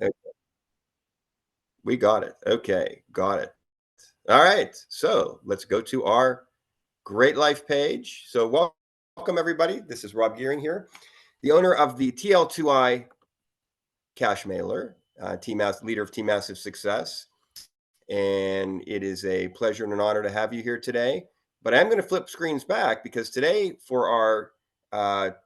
O we got it. Okay, got it. All right, so let's go to our Great Life page. So welcome everybody. This is Rob Gearing here, the owner of the TL2I cash mailer, leader of Team Massive Success. And it is a pleasure and an honor to have you here today. But I'm going to flip screens back because today, for our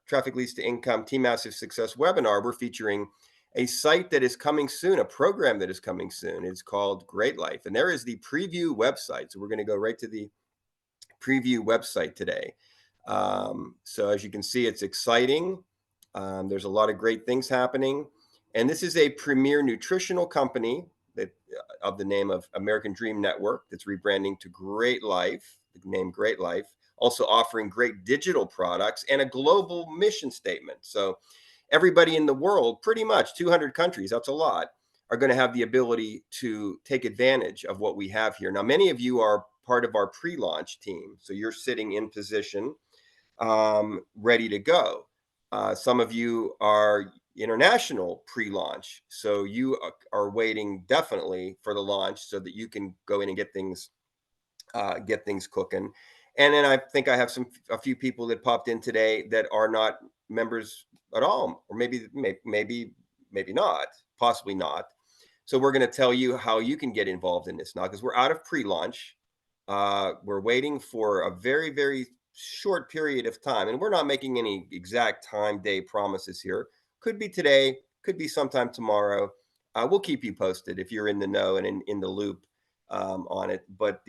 Traffic Leads to Income Team Massive Success webinar, we're featuring a site that is coming soon, a program that is coming soon. It's called Great Life. And there is the preview website. So we're going to go right to the preview website today. So as you can see, it's exciting. There's a lot of great things happening. And this is a premier nutritional company that of the name of American Dream Network that's rebranding to Great Life, the name Great Life, also offering great digital products and a global mission statement. So everybody in the world, pretty much 200 countries, that's a lot, are going to have the ability to take advantage of what we have here. Now, many of you are part of our pre-launch team. So you're sitting in position, ready to go. Some of you are international pre-launch. So you are waiting definitely for the launch so that you can go in and get things cooking. And then I think I have a few people that popped in today that are not members at all, or maybe not, possibly not. So we're going to tell you how you can get involved in this now because we're out of pre-launch. We're waiting for a very, very short period of time, and we're not making any exact time, day promises here. Could be today, could be sometime tomorrow. We'll keep you posted if you're in the know and in the loop on it. But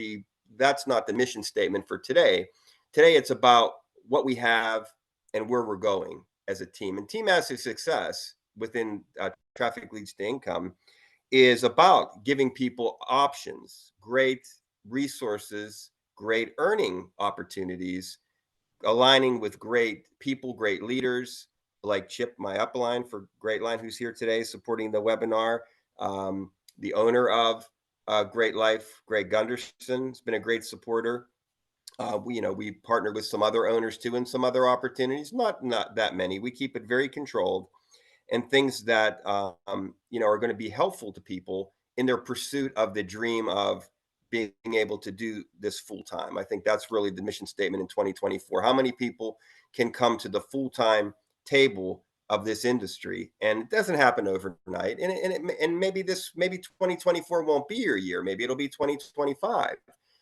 that's not the mission statement for today. Today, it's about what we have and where we're going as a team. And Team Massive Success within Traffic Leads to Income is about giving people options, great resources, great earning opportunities, aligning with great people, great leaders like Chip, my upline for Great Line, who's here today supporting the webinar. The owner of Great Life, Greg Gunderson, has been a great supporter. We partnered with some other owners too and some other opportunities, not that many. We keep it very controlled and things that are going to be helpful to people in their pursuit of the dream of being able to do this full time. I think that's really the mission statement in 2024. How many people can come to the full time table of this industry? And it doesn't happen overnight. And maybe 2024 won't be your year. Maybe it'll be 2025.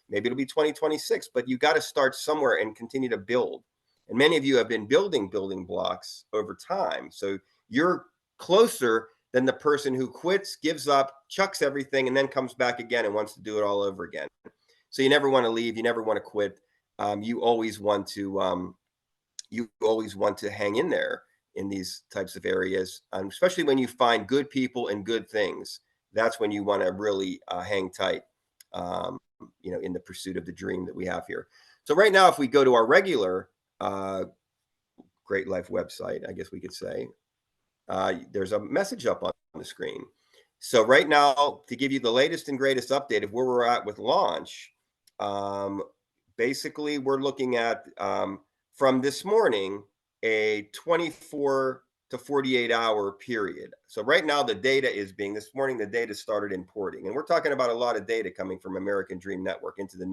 Maybe it'll be 2026. But you got to start somewhere and continue to build. And many of you have been building blocks over time. So you're closer than the person who quits, gives up, chucks everything, and then comes back again and wants to do it all over again. So you never want to leave. You never want to quit. You always want to hang in there in these types of areas, especially when you find good people and good things. That's when you want to really hang tight, in the pursuit of the dream that we have here. So right now, if we go to our regular Great Life website, I guess we could say, there's a message up on the screen. So right now, to give you the latest and greatest update of where we're at with launch, basically we're looking at from this morning a 24 to 48 hour period. So right now this morning the data started importing, and we're talking about a lot of data coming from American Dream Network into the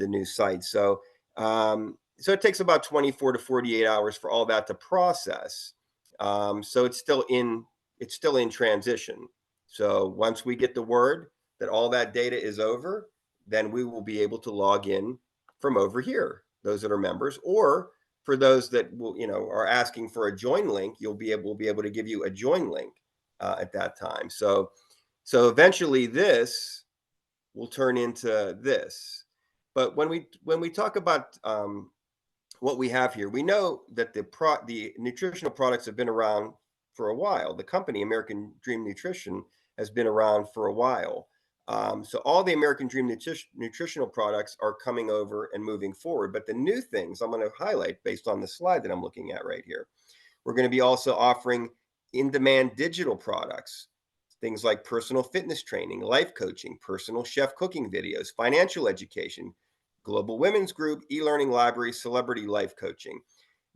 new site. So it takes about 24 to 48 hours for all that to process. So it's still in transition. So once we get the word that all that data is over, then we will be able to log in from over here. Those that are members, or for those that are asking for a join link, we'll be able to give you a join link at that time. So eventually this will turn into this. But when we talk about what we have here, we know that the nutritional products have been around for a while. The company American Dream Nutrition has been around for a while. So all the American Dream nutritional products are coming over and moving forward. But the new things I'm going to highlight based on the slide that I'm looking at right here, we're going to be also offering in-demand digital products, things like personal fitness training, life coaching, personal chef cooking videos, financial education, global women's group, e-learning library, celebrity life coaching.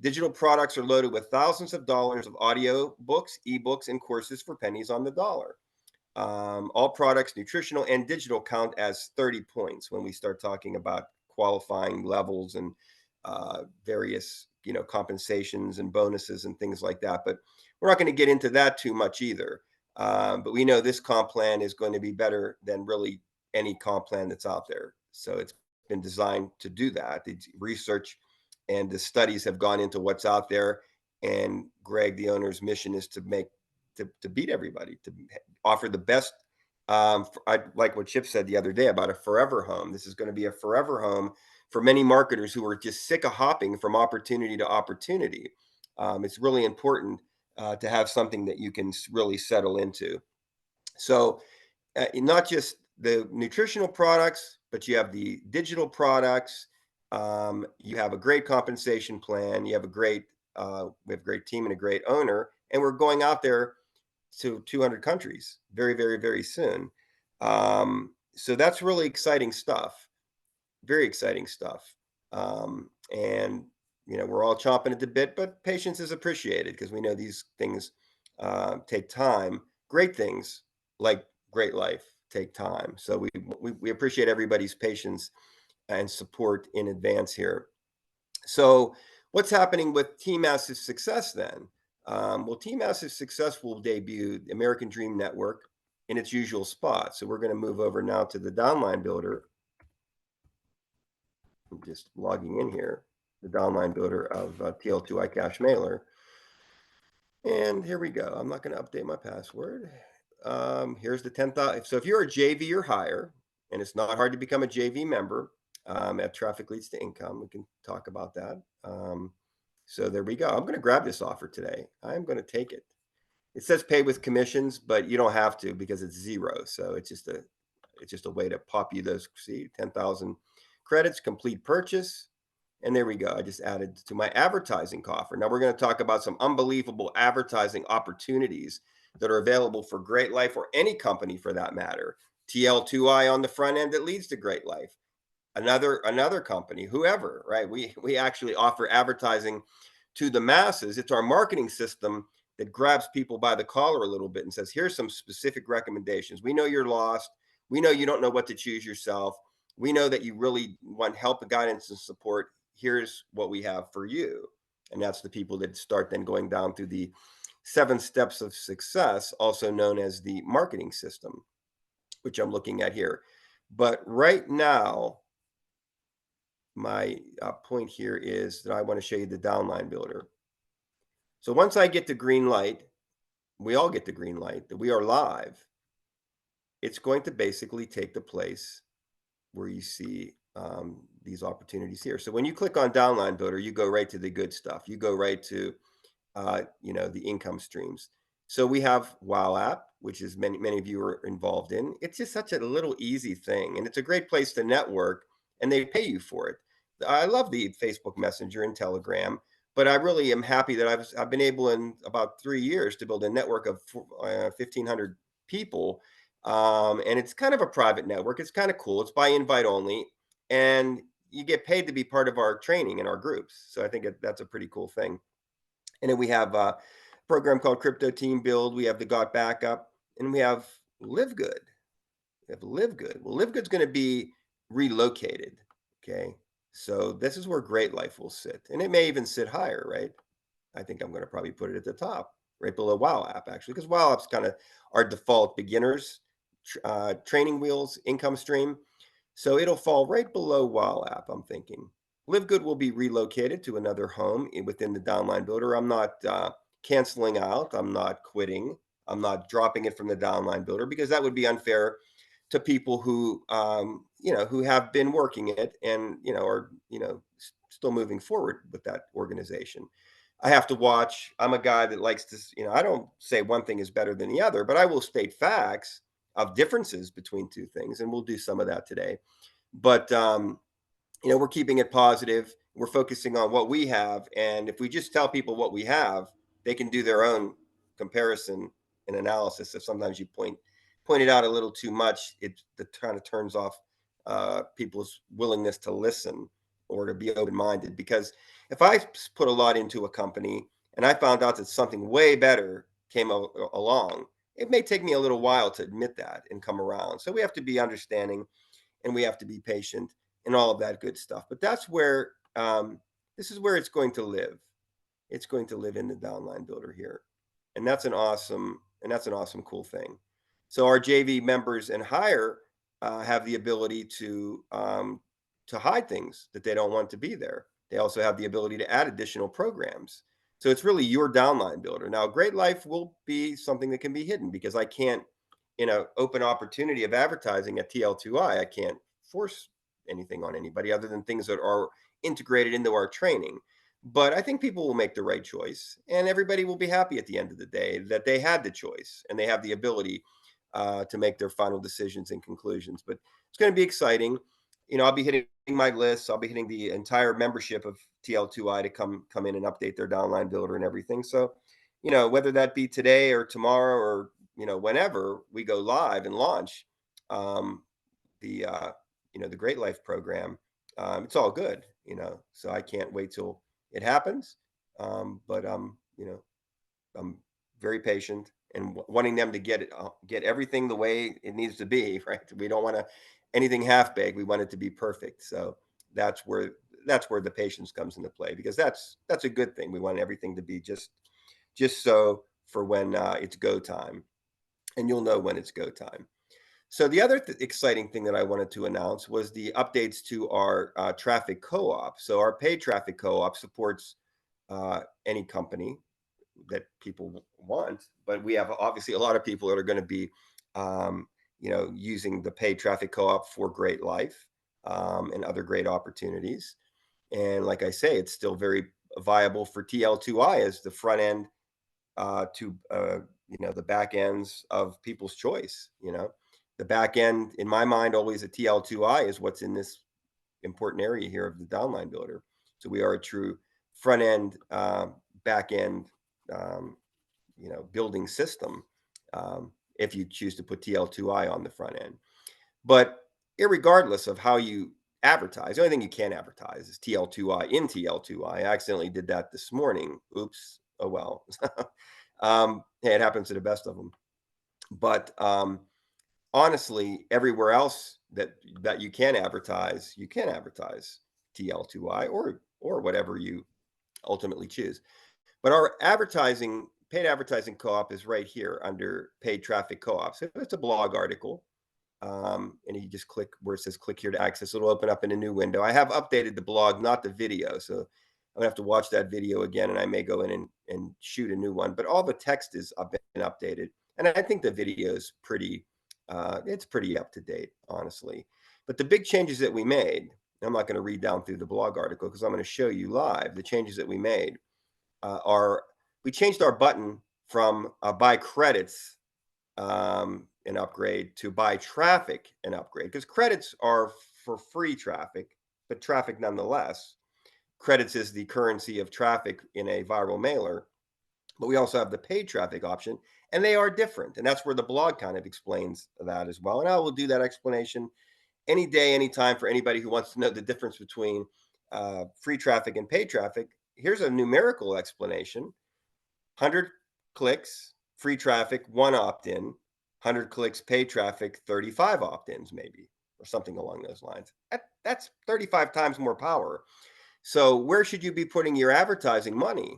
Digital products are loaded with thousands of dollars of audio books, ebooks, and courses for pennies on the dollar. All products, nutritional and digital, count as 30 points when we start talking about qualifying levels and various, compensations and bonuses and things like that. But we're not going to get into that too much either. But we know this comp plan is going to be better than really any comp plan that's out there. So it's been designed to do that. The research and the studies have gone into what's out there. And Greg, the owner's mission is to make to beat everybody, to offer the best. I like what Chip said the other day about a forever home. This is going to be a forever home for many marketers who are just sick of hopping from opportunity to opportunity. It's really important to have something that you can really settle into. So, not just the nutritional products, but you have the digital products. You have a great compensation plan. You have we have a great team and a great owner, and we're going out there to 200 countries very, very, very soon. So that's really exciting stuff. Very exciting stuff. And we're all chomping at the bit, but patience is appreciated because we know these things take time. Great things like great life take time. So we appreciate everybody's patience and support in advance here. So, what's happening with Team Massive Success then? Well, Team Massive Success will debut the American Dream Network in its usual spot. So, we're going to move over now to the downline builder. I'm just logging in here, the downline builder of TL2I Cash Mailer. And here we go. I'm not going to update my password. Here's the 10,000. So, if you're a JV or higher, and it's not hard to become a JV member at Traffic Leads to Income, we can talk about that. So there we go. I'm going to grab this offer today. I'm going to take it. It says pay with commissions, but you don't have to because it's zero. So it's just a way to pop you those. See, 10,000 credits, complete purchase, and there we go. I just added to my advertising offer. Now we're going to talk about some unbelievable advertising opportunities that are available for Great Life or any company for that matter. TL2I on the front end that leads to Great Life. Another company, whoever, right? We actually offer advertising to the masses. It's our marketing system that grabs people by the collar a little bit and says, here's some specific recommendations. We know you're lost. We know you don't know what to choose yourself. We know that you really want help, guidance, and support. Here's what we have for you. And that's the people that start then going down through the 7 steps of success, also known as the marketing system, which I'm looking at here. But right now, my point here is that I want to show you the downline builder. So once I get the green light, we all get the green light that we are live. It's going to basically take the place where you see these opportunities here. So when you click on downline builder, you go right to the good stuff. You go right to the income streams. So we have Wow app, which is many of you are involved in. It's just such a little easy thing, and it's a great place to network, and they pay you for it. I love the Facebook Messenger and Telegram, but I really am happy that I've been able in about 3 years to build a network of 1,500 people, and it's kind of a private network. It's kind of cool. It's by invite only, and you get paid to be part of our training in our groups. So I think that's a pretty cool thing. And then we have a program called Crypto Team Build. We have the Got Backup, and we have Live Good. We have Live Good. Well, Live Good's going to be relocated. Okay. So this is where Great Life will sit. And it may even sit higher, right? I think I'm going to probably put it at the top, right below Wow app, actually, because Wow app's kind of our default beginners training wheels income stream. So it'll fall right below Wow app, I'm thinking. Live Good will be relocated to another home within the downline builder. I'm not canceling out. I'm not quitting. I'm not dropping it from the downline builder because that would be unfair to people who, who have been working it and, are, still moving forward with that organization. I have to watch. I'm a guy that likes to, I don't say one thing is better than the other, but I will state facts of differences between two things. And we'll do some of that today. But, we're keeping it positive. We're focusing on what we have. And if we just tell people what we have, they can do their own comparison and analysis. If sometimes you point it out a little too much, it kind of turns off people's willingness to listen or to be open-minded, because If I put a lot into a company and I found out that something way better came along, it may take me a little while to admit that and come around. So we have to be understanding and we have to be patient and all of that good stuff. But that's where this is where it's going to live. It's going to live in the downline builder here, and that's an awesome cool thing. So our JV members and higher have the ability to hide things that they don't want to be there. They also have the ability to add additional programs. So it's really your downline builder. Now, Great Life will be something that can be hidden because I can't, in an open opportunity of advertising at TL2I, I can't force anything on anybody other than things that are integrated into our training. But I think people will make the right choice, and everybody will be happy at the end of the day that they had the choice and they have the ability to make their final decisions and conclusions. But it's going to be exciting. I'll be hitting my list. I'll be hitting the entire membership of TL2I to come in and update their downline builder and everything. So, whether that be today or tomorrow or whenever we go live and launch um, the Great Life program, it's all good. So I can't wait till it happens. But I'm very patient and wanting them to get everything the way it needs to be. Right? We don't want anything half baked. We want it to be perfect. So that's where that's where the patience comes into play because that's a good thing. We want everything to be just so for when it's go time, and you'll know when it's go time. So the other exciting thing that I wanted to announce was the updates to our traffic co-op. So our paid traffic co-op supports any company that people want, but we have obviously a lot of people that are going to be, using the paid traffic co-op for Great Life and other great opportunities. And like I say, it's still very viable for TL2I as the front end to the back ends of people's choice. The back end in my mind always a TL2I is what's in this important area here of the downline builder. So we are a true front end, back end, um, building system. If you choose to put TL2I on the front end, but irregardless of how you advertise, the only thing you can't advertise is TL2I in TL2I. I accidentally did that this morning. Oops. Oh well. Hey, it happens to the best of them. But honestly, everywhere else that you can advertise TL2I or whatever you ultimately choose. But our paid advertising co-op is right here under paid traffic co-op. So it's a blog article. And you just click where it says click here to access. It'll open up in a new window. I have updated the blog, not the video. So I'm gonna have to watch that video again and I may go in and shoot a new one. But all the text is up and updated. And I think the video is it's pretty up to date, honestly. But the big changes that we made, I'm not going to read down through the blog article because I'm going to show you live the changes that we made are we changed our button from buy credits and upgrade to buy traffic and upgrade because credits are for free traffic, but traffic nonetheless. Credits is the currency of traffic in a viral mailer, but we also have the paid traffic option, and they are different. And that's where the blog kind of explains that as well. And I will do that explanation any day, anytime for anybody who wants to know the difference between free traffic and paid traffic. Here's a numerical explanation: 100 clicks, free traffic, one opt in; 100 clicks, paid traffic, 35 opt ins, maybe, or something along those lines. That's 35 times more power. So, where should you be putting your advertising money?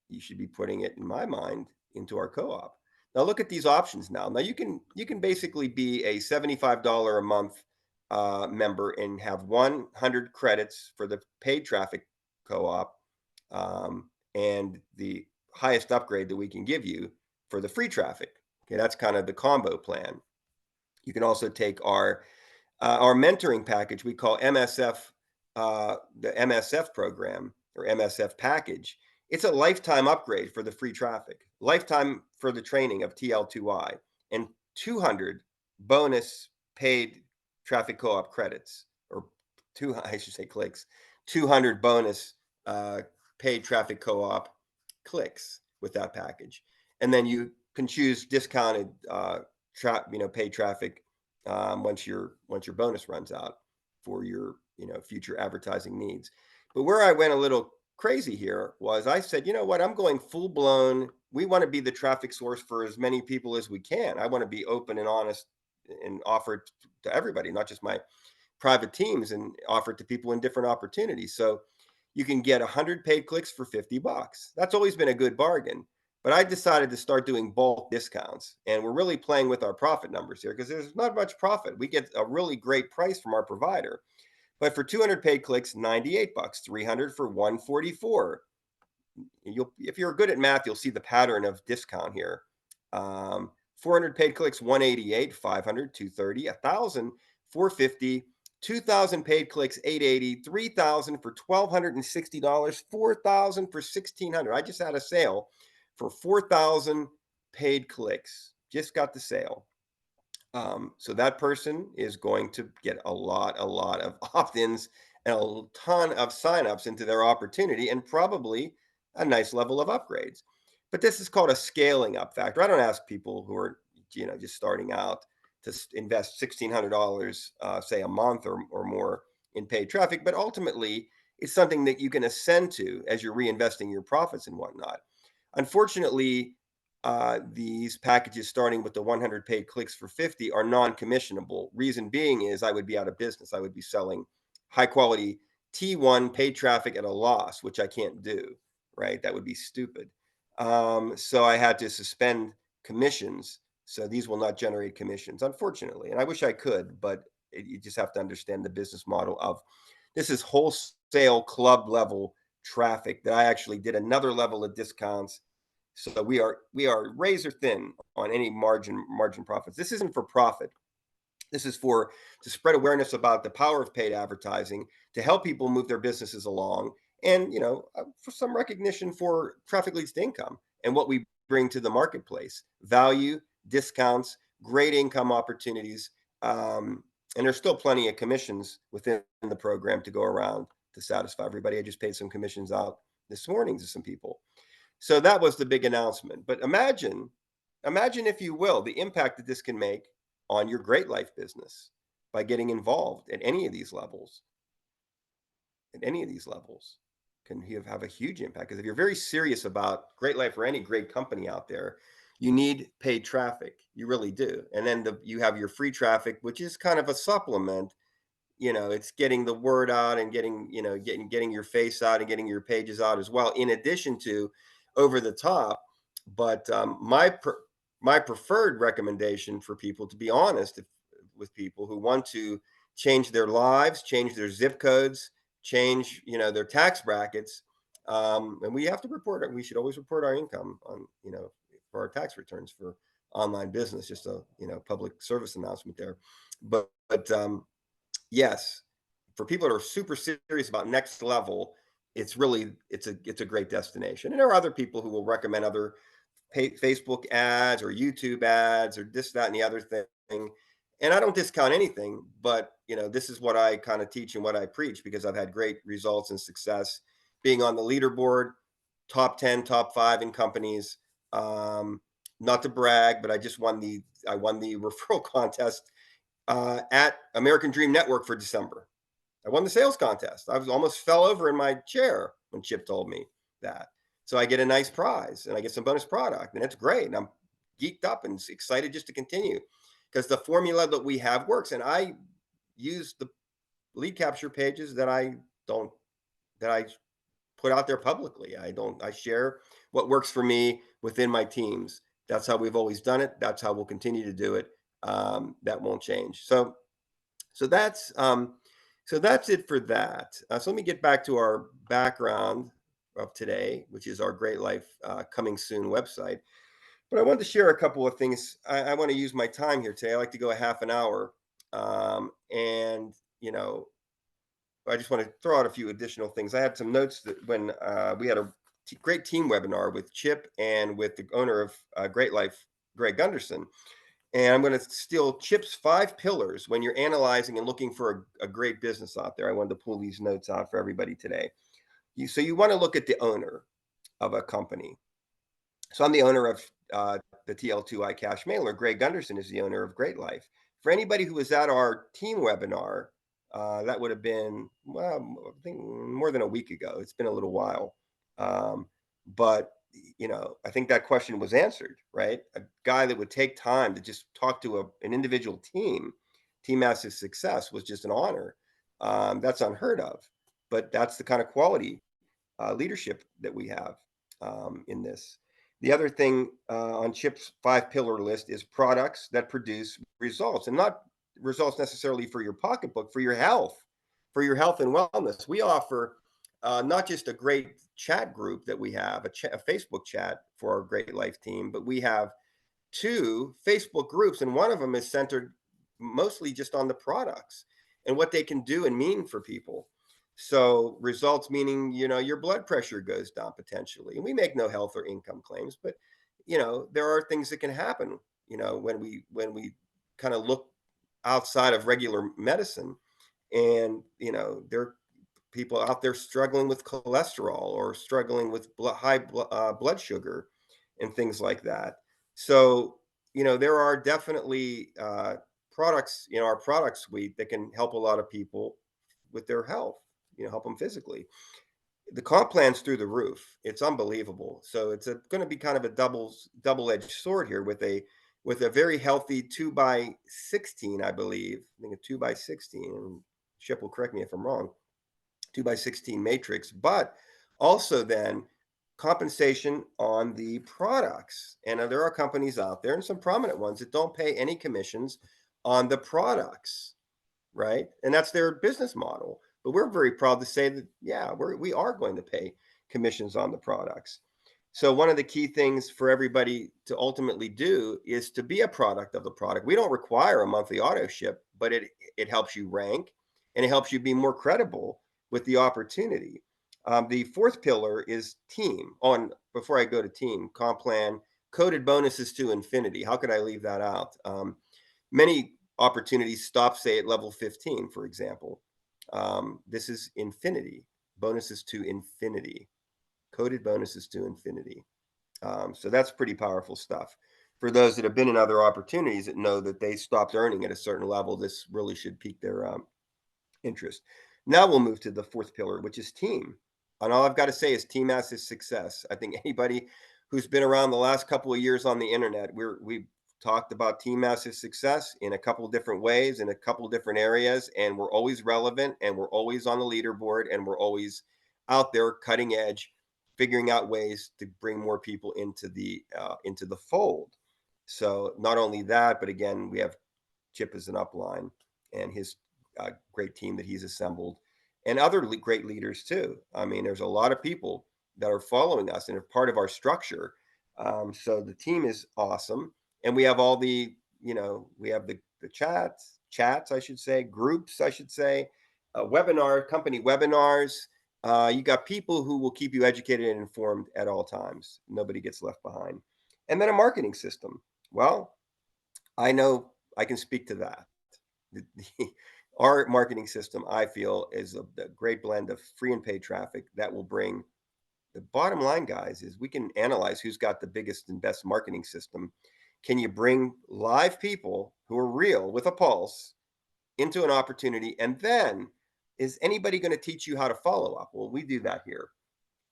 You should be putting it, in my mind, into our co-op. Now look at these options now. Now you can basically be a $75 a month member and have 100 credits for the paid traffic co-op, and the highest upgrade that we can give you for the free traffic. Okay, that's kind of the combo plan. You can also take our mentoring package we call MSF, the MSF program or MSF package. It's a lifetime upgrade for the free traffic, lifetime for the training of TL2I, and 200 bonus paid traffic co-op credits, or I should say clicks, 200 bonus paid traffic co-op clicks with that package. And then you can choose discounted paid traffic once your bonus runs out for your future advertising needs. But where I went a little crazy here was I said, you know what? I'm going full blown. We want to be the traffic source for as many people as we can. I want to be open and honest and offer it to everybody, not just my private teams, and offer it to people in different opportunities. So you can get 100 paid clicks for 50 bucks. That's always been a good bargain. But I decided to start doing bulk discounts. And we're really playing with our profit numbers here because there's not much profit. We get a really great price from our provider. But for 200 paid clicks, 98 bucks, 300 for 144. You'll, if you're good at math, you'll see the pattern of discount here. 400 paid clicks, 188, 500, 230, 1,000, 450, 2,000 paid clicks, 880, 3,000 for $1,260, 4,000 for 1,600. I just had a sale for 4,000 paid clicks. Just got the sale. So that person is going to get a lot of opt-ins and a ton of signups into their opportunity and probably a nice level of upgrades. But this is called a scaling up factor. I don't ask people who are, just starting out to invest $1,600, say a month or more in paid traffic, but ultimately it's something that you can ascend to as you're reinvesting your profits and whatnot. Unfortunately, these packages starting with the 100 paid clicks for 50 are non-commissionable. Reason being is I would be out of business. I would be selling high quality T1 paid traffic at a loss, which I can't do, right? That would be stupid. So I had to suspend commissions. So these will not generate commissions, unfortunately. And I wish I could, but you just have to understand the business model of this is wholesale club level traffic that I actually did another level of discounts, so we are razor thin on any margin profits. This isn't for profit. This is for to spread awareness about the power of paid advertising to help people move their businesses along, and for some recognition for traffic leads to income and what we bring to the marketplace: value, discounts, great income opportunities, and there's still plenty of commissions within the program to go around to satisfy everybody. I just paid some commissions out this morning to some people. So that was the big announcement. But imagine, if you will, the impact that this can make on your great life business by getting involved at any of these levels. At any of these levels can have a huge impact. Because if you're very serious about great life or any great company out there, you need paid traffic. You really do. And then you have your free traffic, which is kind of a supplement. It's getting the word out and getting your face out and getting your pages out as well, in addition to over the top. But my preferred recommendation for people, to be honest, with people who want to change their lives, change their zip codes, change their tax brackets, and we have to report it. We should always report our income on for our tax returns for online business. Just a public service announcement there, but yes, for people that are super serious about next level, it's a great destination. And there are other people who will recommend other Facebook ads or YouTube ads or this, that, and the other thing. And I don't discount anything, but this is what I kind of teach and what I preach because I've had great results and success being on the leaderboard, top 10, top 5 in companies. Not to brag, but I won the referral contest at American Dream Network for December. I won the sales contest. I was almost fell over in my chair when Chip told me that. So I get a nice prize and I get some bonus product, and it's great. And I'm geeked up and excited just to continue because the formula that we have works. And I use the lead capture pages that I put out there publicly. I share what works for me within my teams. That's how we've always done it. That's how we'll continue to do it. That won't change. So that's it for that. So let me get back to our background of today, which is our Great Life Coming Soon website. But I wanted to share a couple of things. I want to use my time here today. I like to go a half an hour, and I just want to throw out a few additional things. I had some notes that when we had a great team webinar with Chip and with the owner of Great Life, Greg Gunderson. And I'm going to steal Chip's 5 pillars when you're analyzing and looking for a great business out there. I wanted to pull these notes out for everybody today. So you want to look at the owner of a company. So I'm the owner of the TL2I Cash Mailer. Greg Gunderson is the owner of Great Life. For anybody who was at our team webinar That would have been, well, I think more than a week ago. It's been a little while. But, I think that question was answered, right? A guy that would take time to just talk to an individual team massive success was just an honor. That's unheard of. But that's the kind of quality leadership that we have in this. The other thing on Chip's five pillar list is products that produce results, and not results necessarily for your pocketbook, for your health and wellness. We offer not just a great chat group that we have, a Facebook chat for our Great Life team, but we have two Facebook groups, and one of them is centered mostly just on the products and what they can do and mean for people. So results meaning, your blood pressure goes down potentially. And we make no health or income claims, but there are things that can happen, when we kind of look outside of regular medicine. And there are people out there struggling with cholesterol or struggling with high blood sugar and things like that. So there are definitely products, our product suite that can help a lot of people with their health, help them physically. The comp plan's through the roof. It's unbelievable. So it's going to be kind of a double-edged sword here with a very healthy 2x16, I believe. I think a 2x16. And Chip will correct me if I'm wrong. 2x16 matrix, but also then compensation on the products. And there are companies out there, and some prominent ones, that don't pay any commissions on the products, right? And that's their business model. But we're very proud to say that, yeah, we are going to pay commissions on the products. So one of the key things for everybody to ultimately do is to be a product of the product. We don't require a monthly auto ship, but it helps you rank, and it helps you be more credible with the opportunity. The fourth pillar is team. On Before I go to team, comp plan, coded bonuses to infinity. How could I leave that out? Many opportunities stop, say, at level 15, for example. This is infinity, bonuses to infinity, coded bonuses to infinity. So that's pretty powerful stuff. For those that have been in other opportunities that know that they stopped earning at a certain level, this really should pique their interest. Now we'll move to the fourth pillar, which is team. And all I've got to say is team as is success. I think anybody who's been around the last couple of years on the internet, we've talked about team as is success in a couple of different ways, in a couple of different areas, and we're always relevant, and we're always on the leaderboard, and we're always out there cutting edge, figuring out ways to bring more people into the fold. So not only that, but again, we have Chip as an upline and his great team that he's assembled, and other great leaders too. I mean, there's a lot of people that are following us and are part of our structure. So the team is awesome, and we have all the, we have the chats, I should say, groups, I should say, company webinars. You got people who will keep you educated and informed at all times. Nobody gets left behind. And then a marketing system. Well, I know I can speak to that. Our marketing system, I feel, is a great blend of free and paid traffic that will bring. The bottom line, guys, is we can analyze who's got the biggest and best marketing system. Can you bring live people who are real with a pulse into an opportunity? And then is anybody going to teach you how to follow up? Well, we do that here.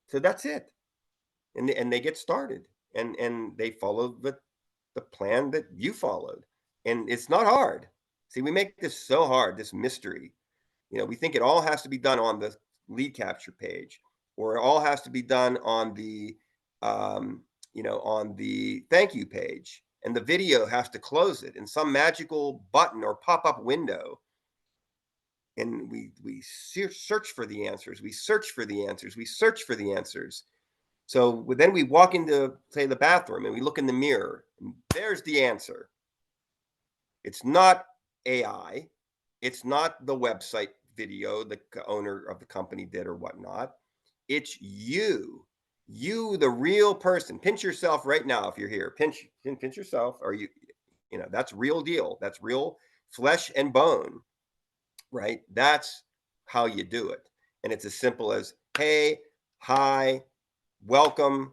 So that's it. And they get started, and they follow the plan that you followed. And it's not hard. See, we make this so hard, this mystery. We think it all has to be done on the lead capture page, or it all has to be done um, on the thank you page, and the video has to close it in some magical button or pop-up window. And we search for the answers. We search for the answers. We search for the answers. So then we walk into, say, the bathroom, and we look in the mirror, and there's the answer. It's not AI. It's not the website video the owner of the company did or whatnot. It's you, the real person. Pinch yourself right now if you're here. Pinch yourself. Or that's real deal. That's real flesh and bone, right? That's how you do it. And it's as simple as, hey, hi, welcome,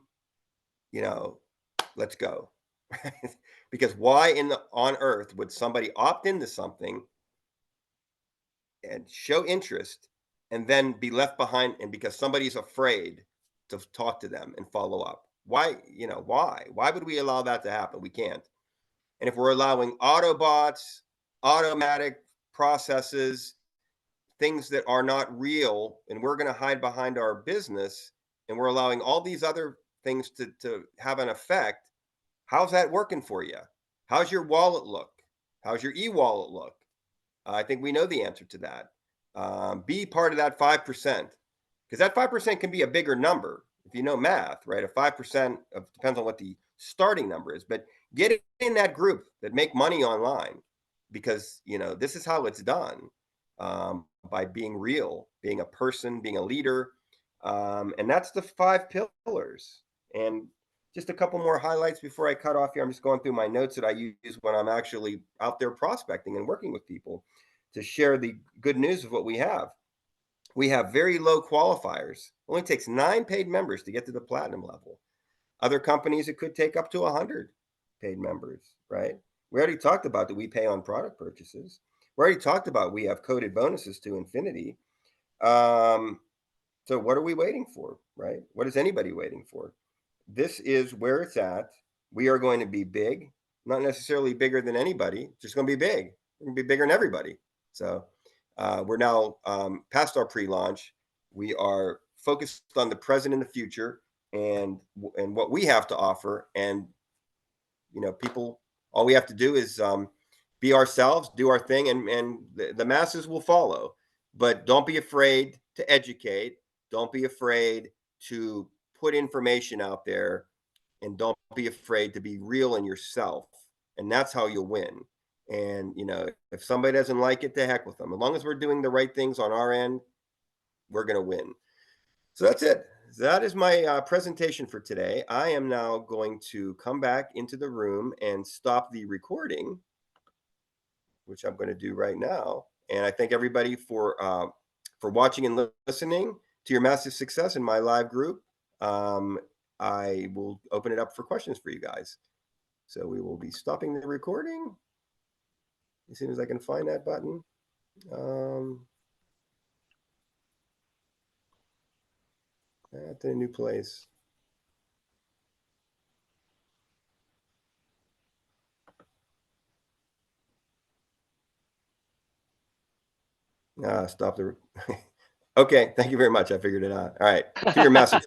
let's go. Because why on earth would somebody opt into something and show interest and then be left behind, and because somebody's afraid to talk to them and follow up. Why, why would we allow that to happen? We can't. And if we're allowing autobots, automatic processes, things that are not real, and we're going to hide behind our business, and we're allowing all these other things to have an effect, how's that working for you? How's your wallet look? How's your e-wallet look? I think we know the answer to that. Be part of that 5%, because that 5% can be a bigger number if you know math, right? A 5% depends on what the starting number is, but get in that group that make money online, because this is how it's done, by being real, being a person, being a leader, and that's the 5 pillars. And just a couple more highlights before I cut off here. I'm just going through my notes that I use when I'm actually out there prospecting and working with people to share the good news of what we have. We have very low qualifiers. Only takes 9 paid members to get to the platinum level. Other companies, it could take up to 100 paid members, right? We already talked about that we pay on product purchases. We already talked about we have coded bonuses to infinity. So what are we waiting for, right? What is anybody waiting for? This is where it's at. We are going to be big, not necessarily bigger than anybody, just going to be big. We're going to be bigger than everybody. So we're now past our pre-launch. We are focused on the present and the future, and what we have to offer. And people, all we have to do is be ourselves, do our thing, and the masses will follow. But don't be afraid to educate. Don't be afraid to put information out there, and don't be afraid to be real in yourself. And that's how you'll win. And if somebody doesn't like it, to heck with them. As long as we're doing the right things on our end, we're going to win. So that's it. That is my presentation for today. I am now going to come back into the room and stop the recording, which I'm going to do right now. And I thank everybody for watching and listening to your massive success in my live group. I will open it up for questions for you guys. So we will be stopping the recording as soon as I can find that button. At a new place. Stop the. Okay, thank you very much. I figured it out. All right, to your message.